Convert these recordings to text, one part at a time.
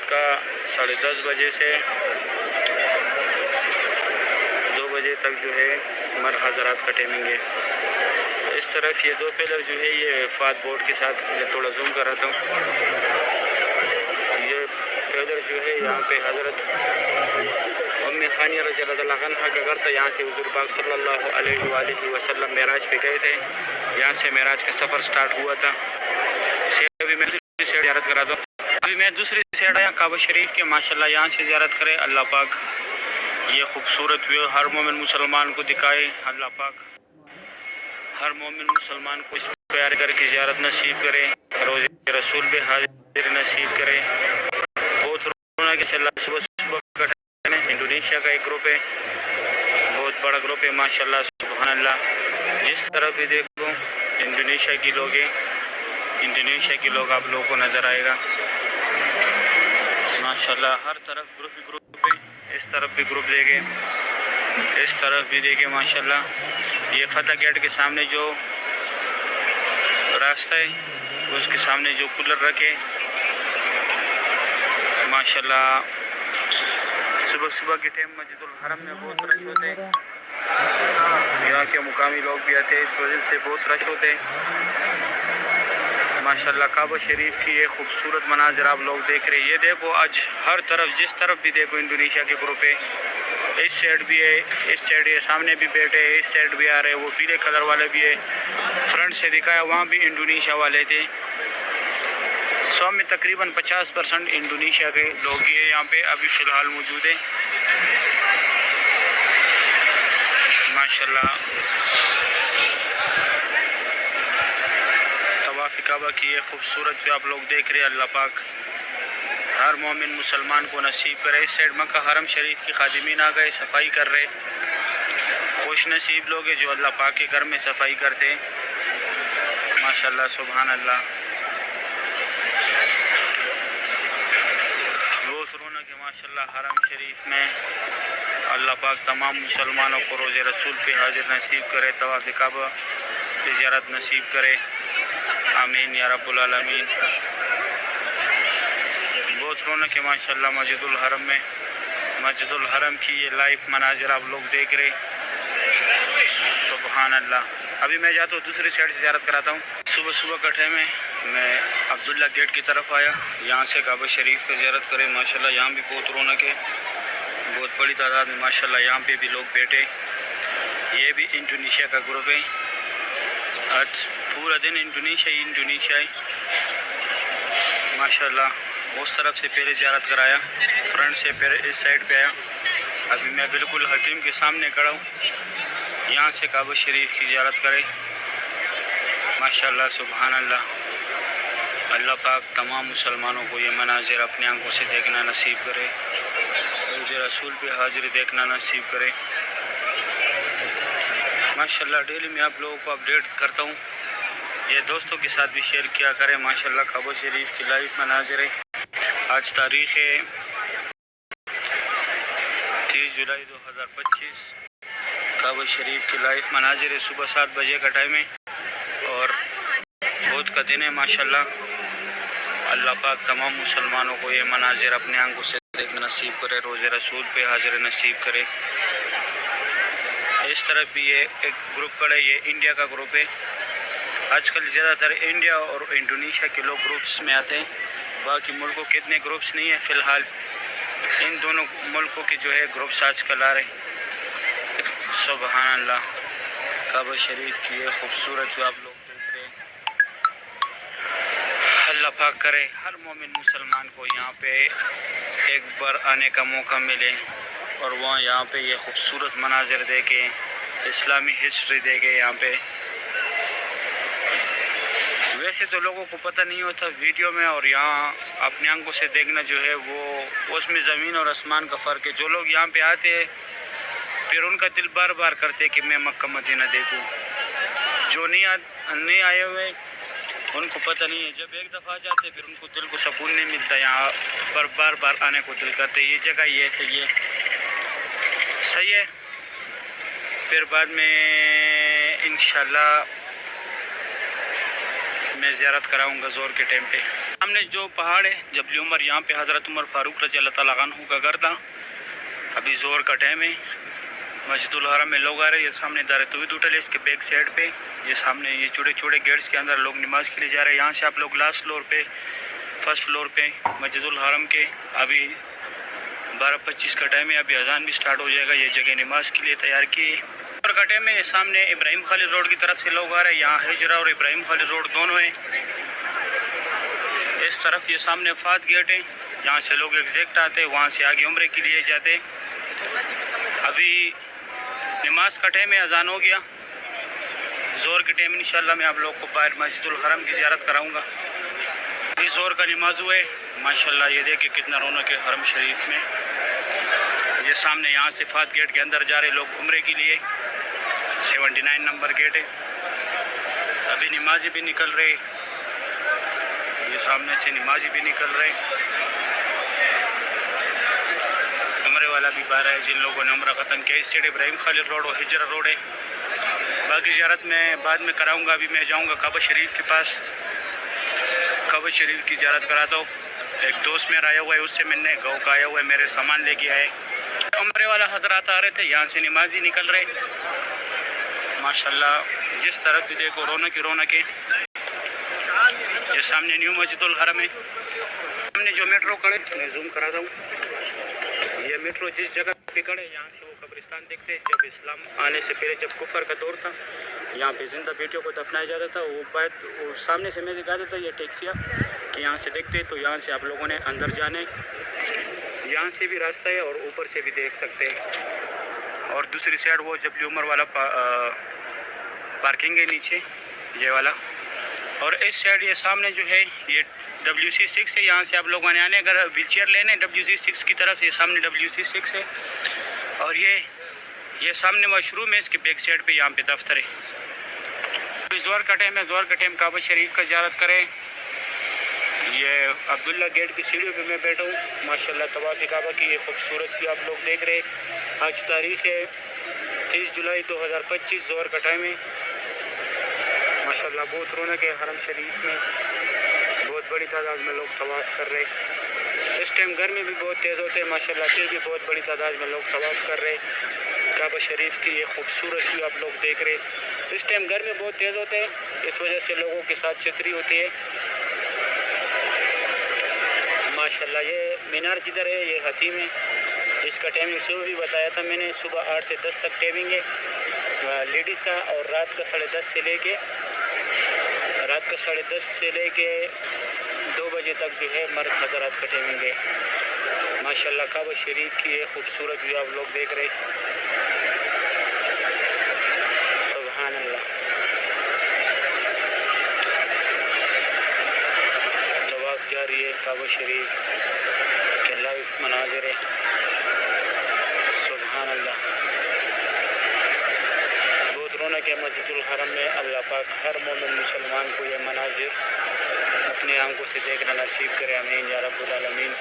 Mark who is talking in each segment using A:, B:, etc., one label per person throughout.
A: کا 10:30 بجے سے 2 بجے تک جو ہے مر حضرات کا ٹائمنگ ہے. اس طرف یہ 2 پلر جو ہے یہ فات بورڈ کے ساتھ میں تھوڑا زوم کراتا ہوں. یہ پلر جو ہے یہاں پہ حضرت ام ہانیہ رضی اللہ عنہا کا گھر تھا. یہاں سے حضور پاک صلی اللہ علیہ وآلہ وسلم معراج پہ گئے تھے. یہاں سے معراج کا سفر سٹارٹ ہوا تھا. ابھی میں دوسری سائڈ زیارت کراتا ہوں. ابھی میں دوسری سائڈ آیا کعبہ شریف کے. ماشاءاللہ یہاں سے زیارت کرے. اللہ پاک یہ خوبصورت ویو ہر مومن مسلمان کو دکھائے. اللہ پاک ہر مومن مسلمان کو اس پیار کر کے زیارت نصیب کرے. روز رسول پہ حاضر نصیب کرے. بہت رونا کہ اللہ صبح انڈونیشیا کا ایک گروپ ہے, بہت بڑا گروپ ہے ماشاءاللہ سبحان اللہ. جس طرح بھی دیکھو انڈونیشیا کی لوگ ہیں. انڈونیشیا کے لوگ آپ لوگوں کو نظر آئے گا ماشاءاللہ. ہر طرف گروپ ہے. اس طرف بھی گروپ دیکھیں, اس طرف بھی دیکھیں ماشاءاللہ. یہ فتح گیٹ کے سامنے جو راستہ ہے اس کے سامنے جو کولر رکھے ماشاءاللہ. صبح کے ٹائم مسجد الحرم میں بہت رش ہوتے ہیں. یہاں کے مقامی لوگ بھی آتے ہیں, اس وجہ سے بہت رش ہوتے ہیں ماشاءاللہ. کعبہ شریف کی یہ خوبصورت مناظر آپ لوگ دیکھ رہے ہیں. یہ دیکھو آج ہر طرف جس طرف بھی دیکھو انڈونیشیا کے گروپ ہے. اس سائڈ بھی ہے, اس سائڈ یہ سامنے بھی بیٹھے, اس سائڈ بھی آ رہے. وہ پیلے کلر والے بھی ہے, فرنٹ سے دکھایا وہاں بھی انڈونیشیا والے تھے. 100 میں تقریباً 50% انڈونیشیا کے لوگ یہ یہاں پہ ابھی فی الحال موجود ہیں ماشاءاللہ. طواف کعبہ کی یہ خوبصورت بھی آپ لوگ دیکھ رہے ہیں. اللہ پاک ہر مومن مسلمان کو نصیب کرے. اس سائڈ مکہ حرم شریف کی خادمین آ گئے, صفائی کر رہے. خوش نصیب لوگ ہیں جو اللہ پاک کے گھر میں صفائی کرتے ہیں ماشاءاللہ سبحان اللہ. روز رونا کہ ماشاءاللہ حرم شریف میں اللہ پاک تمام مسلمانوں کو روز رسول پہ حاضر نصیب کرے. طواف کعبہ پہ زیارت نصیب کرے. آمین یا رب العالمین. بہت رونق ہے ماشاءاللہ مسجد الحرم میں. مسجد الحرم کی یہ لائیو مناظر آپ لوگ دیکھ رہے سبحان اللہ. ابھی میں جاتا ہوں دوسری سائڈ سے زیارت کراتا ہوں. صبح کا ٹائم ہے. میں عبداللہ گیٹ کی طرف آیا, یہاں سے کعبہ شریف کا زیارت کرے ماشاءاللہ. یہاں بھی بہت رونق ہے, بہت بڑی تعداد میں ماشاءاللہ. یہاں پہ بھی لوگ بیٹھے. یہ بھی انڈونیشیا کا گروپ ہے. آج پورا دن انڈونیشیا ہے ماشاءاللہ. اس طرف سے پہلے زیارت کرایا, فرنٹ سے پہلے اس سائڈ پہ آیا. ابھی میں بالکل حتیم کے سامنے کھڑا ہوں. یہاں سے کعبہ شریف کی زیارت کرے ماشاءاللہ سبحان اللہ. اللہ پاک تمام مسلمانوں کو یہ مناظر اپنے آنکھوں سے دیکھنا نصیب کرے. روز رسول پہ حاضری دیکھنا نصیب کرے ماشاءاللہ. ڈیلی میں آپ لوگوں کو اپڈیٹ کرتا ہوں. یہ دوستوں کے ساتھ بھی شیئر کیا کریں ماشاءاللہ. کعبہ شریف کی لائیو مناظر ہے. آج تاریخ ہے 30 جولائی 2025. کعبہ شریف کی لائیو مناظر ہے. صبح 7 بجے کا ٹائم ہے اور بہت کا دن ہے ماشاءاللہ. اللہ پاک تمام مسلمانوں کو یہ مناظر اپنے آنکھوں سے دیکھنا نصیب کرے. روز رسول پہ حاضر نصیب کرے. اس طرف بھی یہ ایک گروپ کھڑا ہے, یہ انڈیا کا گروپ ہے. آج کل زیادہ تر انڈیا اور انڈونیشیا کے لوگ گروپس میں آتے ہیں. باقی ملکوں کے اتنے گروپس نہیں ہیں فی الحال. ان دونوں ملکوں کے جو ہے گروپس آج کل آ رہے سبحان اللہ. کعبہ شریف کی یہ خوبصورت جو آپ لوگ دیکھ رہے ہیں. اللہ پاک کرے ہر مومن مسلمان کو یہاں پہ ایک بار آنے کا موقع ملے اور وہاں یہاں پہ یہ خوبصورت مناظر دیکھیں, اسلامی ہسٹری دیکھیں. یہاں پہ ویسے تو لوگوں کو پتہ نہیں ہوتا ویڈیو میں, اور یہاں اپنے آنکھوں سے دیکھنا جو ہے وہ اس میں زمین اور آسمان کا فرق ہے. جو لوگ یہاں پہ آتے ہیں پھر ان کا دل بار بار کرتے کہ میں مکہ مدینہ دیکھوں. جو نہیں آئے ہوئے ان کو پتہ نہیں ہے. جب ایک دفعہ آ جاتے پھر ان کو دل کو سکون نہیں ملتا. یہاں پر بار بار آنے کو دل کرتے. یہ جگہ یہ صحیح ہے. پھر بعد میں انشاءاللہ میں زیارت کراؤں گا زور کے ٹائم پہ. ہم نے جو پہاڑ ہے جبل عمر، یہاں پہ حضرت عمر فاروق رضی اللہ تعالیٰ عنہ کا گھر تھا. ابھی زور کا ٹائم ہے، مسجد الحرم میں لوگ آ رہے ہیں. یہ سامنے دار توحید ہوٹل ہے، اس کے بیک سائڈ پہ یہ سامنے یہ چوڑے چوڑے گیٹس کے اندر لوگ نماز کے لیے جا رہے ہیں. یہاں سے آپ لوگ لاسٹ فلور پہ، فرسٹ فلور پہ مسجد الحرم کے ابھی 12:25 کا ٹائم ہے. ابھی اذان بھی سٹارٹ ہو جائے گا. یہ جگہ نماز کے لیے تیار کی اور کا ٹائم ہے. یہ سامنے ابراہیم خالد روڈ کی طرف سے لوگ آ رہے ہیں. یہاں ہجرہ اور ابراہیم خالد روڈ دونوں ہیں. اس طرف یہ سامنے فات گیٹ ہے، یہاں سے لوگ ایگزیکٹ آتے ہیں، وہاں سے آگے عمرے کے لیے جاتے. ابھی نماز کا ٹائم ہے، اذان ہو گیا. زور کے ٹائم انشاءاللہ میں آپ لوگ کو باہر مسجد الحرم کی زیارت کراؤں گا. ابھی زور کا نماز ہوئے ماشاءاللہ. یہ دیکھیں کتنا رونق ہے حرم شریف میں. یہ سامنے یہاں سے فات گیٹ کے اندر جا رہے لوگ عمرے کے لیے. 79 نمبر گیٹ ہے. ابھی نمازی بھی نکل رہے، یہ سامنے سے نمازی بھی نکل رہے. عمرے والا بھی باہر ہے جن لوگوں نے عمرہ ختم کیا. اس سائڈ ابراہیم خالد روڈ اور ہجرہ روڈ ہے. باقی زیارت میں بعد میں کراؤں گا. ابھی میں جاؤں گا کعبہ شریف کے پاس، کعبہ شریف کی زیارت کراتا ہوں. ایک دوست میرا آیا ہوا ہے، اس سے میں نے گاؤں کا آیا ہوا ہے، میرے سامان لے کے آئے. عمرے والا حضرات آ رہے تھے، یہاں سے نمازی نکل رہے ماشاءاللہ. جس طرف بھی دیکھو رونق ہی رونق ہے. یہ سامنے نیو مسجد الحرم ہے. ہم نے جو میٹرو کھڑے میں زوم کراتا ہوں. یہ میٹرو جس جگہ پہ کھڑے یہاں سے وہ قبرستان دیکھتے ہیں. جب اسلام آنے سے پہلے جب کفر کا دور تھا، یہاں پہ زندہ بیٹیوں کو دفنایا جاتا تھا. وہ سامنے سے میں دکھاتا تھا یہ ٹیکسیاں کہ یہاں سے دیکھتے. تو یہاں سے آپ لوگوں نے اندر جانے، یہاں سے بھی راستہ ہے اور اوپر سے بھی دیکھ سکتے ہیں. اور دوسری سائڈ وہ جبل عمر والا پارکنگ ہے نیچے یہ والا. اور اس سائڈ یہ سامنے جو ہے یہ WC6 ہے. یہاں سے آپ لوگوں نے آنے، اگر ویل چیئر لینے WC6 کی طرف، یہ سامنے WC6 ہے. اور یہ سامنے واش روم ہے، اس کے بیک سائڈ پہ یہاں پہ دفتر ہے. زور کا ٹائم ہے، زور کا ٹائم کعبہ شریف کا زیارت کریں. یہ عبداللہ گیٹ کی سیڑھیوں پہ میں بیٹھا ہوں ماشاءاللہ. طواف کعبہ کی یہ خوبصورت بھی آپ لوگ دیکھ رہے. آج تاریخ ہے 30 جولائی 2025. زور کا ٹائم ہے ماشاءاللہ. بہت رونق ہے حرم شریف میں، بہت بڑی تعداد میں لوگ طواف کر رہے. اس ٹائم گرمی بھی بہت تیز ہوتے ہیں ماشاءاللہ، پھر بھی بہت بڑی تعداد میں لوگ طواف کر رہے. کعبہ شریف کی یہ خوبصورت بھی آپ لوگ دیکھ رہے. اس ٹائم گرمی بہت تیز ہوتے ہیں، اس وجہ سے لوگوں کے ساتھ چھتری ہوتی ہے ماشاءاللہ. یہ مینار جدھر ہے یہ حتیم ہے. اس کا ٹائمنگ صبح بھی بتایا تھا میں نے، صبح 8 سے 10 تک ٹائمنگ ہے لیڈیز کا. اور رات کا 10:30 سے لے کے 2 بجے تک جو ہے مرد حضرات کا ٹائمنگ ہے ماشاءاللہ. کعبہ شریف کی یہ خوبصورت بھی آپ لوگ دیکھ رہے. سبحان اللہ. طواف جاری ہے کعبہ شریف کے لائیو مناظر ہے. سبحان اللہ. بہت رونق ہے مسجد الحرم میں. اللہ پاک ہر مومن مسلمان کو یہ مناظر اپنے آنکھوں سے دیکھنا نصیب کرے. آمین یا رب العالمین.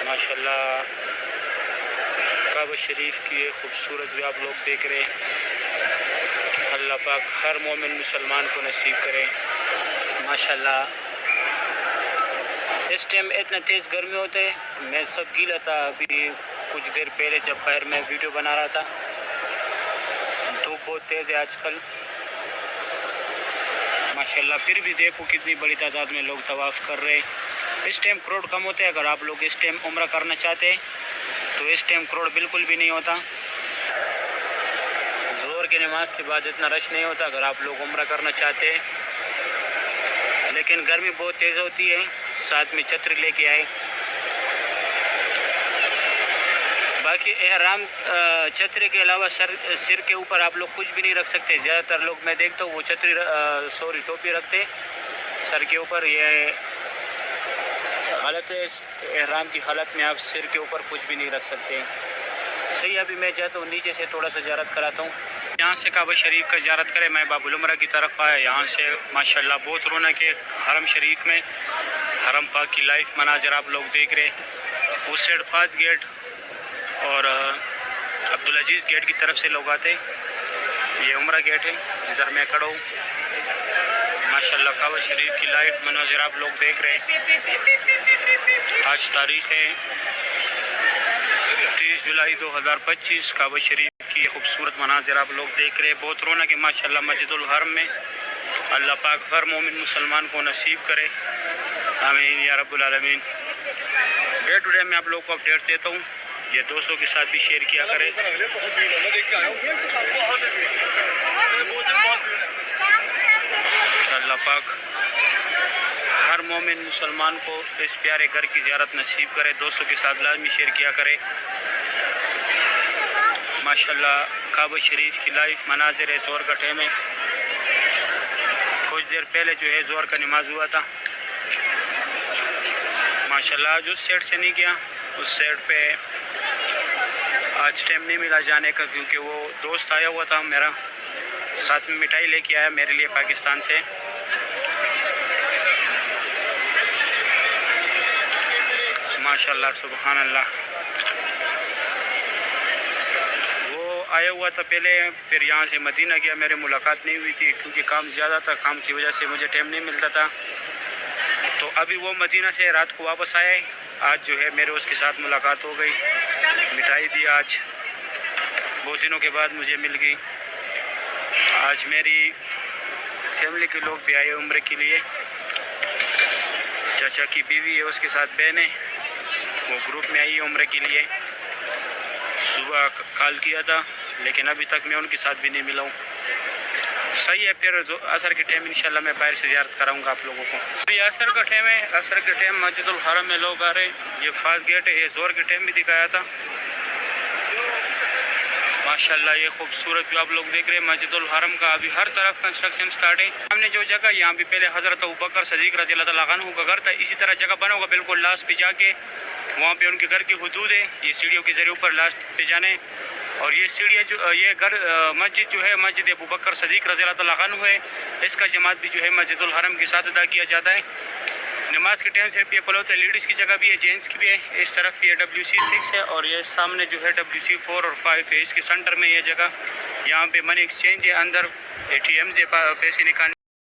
A: ماشاءاللہ کعبہ شریف کی یہ خوبصورت بھی آپ لوگ دیکھ رہے. اللہ پاک ہر مومن مسلمان کو نصیب کرے ماشاءاللہ. اس ٹائم اتنا تیز گرمی ہوتے ہے، میں سب گیلا تھا. ابھی کچھ دیر پہلے جب باہر میں ویڈیو بنا رہا تھا، دھوپ بہت تیز ہے آج کل ماشاءاللہ. پھر بھی دیکھو کتنی بڑی تعداد میں لوگ طواف کر رہے. اس ٹائم کروڑ کم ہوتے ہیں. اگر آپ لوگ اس ٹائم عمرہ کرنا چاہتے تو اس ٹائم کروڑ بالکل بھی نہیں ہوتا. زور کی نماز کے بعد اتنا رش نہیں ہوتا اگر آپ لوگ عمرہ کرنا چاہتے ہیں. لیکن گرمی بہت تیز ہوتی ہے، ساتھ میں چھتری لے کے آئے. باقی احرام چھتری کے علاوہ سر کے اوپر آپ لوگ کچھ بھی نہیں رکھ سکتے. زیادہ تر لوگ میں دیکھتا ہوں وہ ٹوپی رکھتے سر کے اوپر. یہ حالت ہے احرام کی حالت میں آپ سر کے اوپر کچھ بھی نہیں رکھ سکتے. صحیح. ابھی میں جاتا ہوں نیچے سے تھوڑا سا زیارت کراتا ہوں. یہاں سے کعبہ شریف کا زیارت کرے. میں باب العمرہ کی طرف آیا. یہاں سے ماشاءاللہ بہت رونق ہے حرم شریف میں. حرم پاک کی لائیو مناظر آپ لوگ دیکھ رہے. اس سائڈ فات گیٹ اور عبدالعزیز گیٹ کی طرف سے لوگ آتے. یہ عمرہ گیٹ ہے ادھر میں کھڑا ہوں. ماشاءاللہ کعبہ شریف کی لائیو مناظر آپ لوگ دیکھ رہے ہیں. آج تاریخ ہے 30 جولائی 2025. کعبہ شریف کی خوبصورت مناظر آپ لوگ دیکھ رہے ہیں. بہت رونق ہے ماشاءاللہ مسجد الحرم میں. اللہ پاک ہر مومن مسلمان کو نصیب کرے, آمین یا رب العالمین. ڈے ٹو ڈے میں آپ لوگ کو اپڈیٹ دیتا ہوں, یہ دوستوں کے ساتھ بھی شیئر کیا کرے. اللہ پاک ہر مومن مسلمان کو اس پیارے گھر کی زیارت نصیب کرے. دوستوں کے ساتھ لازمی شیئر کیا کرے. ماشاءاللہ کعبہ شریف کی لائیو مناظر ہے زور کا ٹائم ہے. کچھ دیر پہلے جو ہے زور کا نماز ہوا تھا ماشاءاللہ. آج اس سائڈ سے نہیں گیا, اس سائڈ پہ آج ٹائم نہیں ملا جانے کا کیونکہ وہ دوست آیا ہوا تھا میرا, ساتھ میں مٹھائی لے کے آیا میرے لیے پاکستان سے. ماشاءاللہ سبحان اللہ. وہ آیا ہوا تھا پہلے, پھر یہاں سے مدینہ گیا. میرے ملاقات نہیں ہوئی تھی کیونکہ کام زیادہ تھا, کام کی وجہ سے مجھے ٹائم نہیں ملتا تھا. تو ابھی وہ مدینہ سے رات کو واپس آئے. آج جو ہے میرے اس کے ساتھ ملاقات ہو گئی, مٹھائی دی. آج بہت دنوں کے بعد مجھے مل گئی. آج میری فیملی کے لوگ بھی آئے عمرے کے لیے. چاچا کی بیوی ہے, اس کے ساتھ بہن ہے, وہ گروپ میں آئی عمرے کے لیے. صبح کال کیا تھا لیکن ابھی تک میں ان کے ساتھ بھی نہیں ملا ہوں. صحیح ہے, پھر عصر کے ٹائم انشاءاللہ میں باہر سے زیارت کراؤں گا آپ لوگوں کو. ابھی عصر کا ٹائم ہے, عصر کے ٹائم مسجد الحرم میں لوگ آ رہے ہیں. یہ فاسٹ گیٹ ہے, یہ زور کے ٹائم بھی دکھایا تھا. ماشاءاللہ یہ خوبصورت جو آپ لوگ دیکھ رہے ہیں مسجد الحرم کا, ابھی ہر طرف کنسٹرکشن سٹارٹ ہے. ہم نے جو جگہ یہاں بھی پہلے حضرت ابوبکر صدیق رضی اللہ تعالیٰ عنہ کا گھر تھا, اسی طرح جگہ بنا ہوگا بالکل لاسٹ پہ جا کے. وہاں پہ ان کے گھر کی حدود ہے, یہ سیڑھیوں کے ذریعے اوپر لاسٹ پہ جانے. اور یہ سیڑھیاں جو یہ گھر مسجد جو ہے مسجد ابوبکر صدیق رضی اللہ تعالیٰ عنہ ہے, اس کا جماعت بھی جو ہے مسجد الحرم کے ساتھ ادا کیا جاتا ہے. نماز کے ٹائم صرف یہ کھلا ہوتا ہے, لیڈیز کی جگہ بھی ہے, جینٹس کی بھی ہے. اس طرف یہ WC6 ہے اور یہ سامنے جو ہے WC4 اور 5 ہے. اس کے سینٹر میں یہ جگہ, یہاں پہ منی ایکسچینج ہے, اندر ATM سے پیسے نکالنے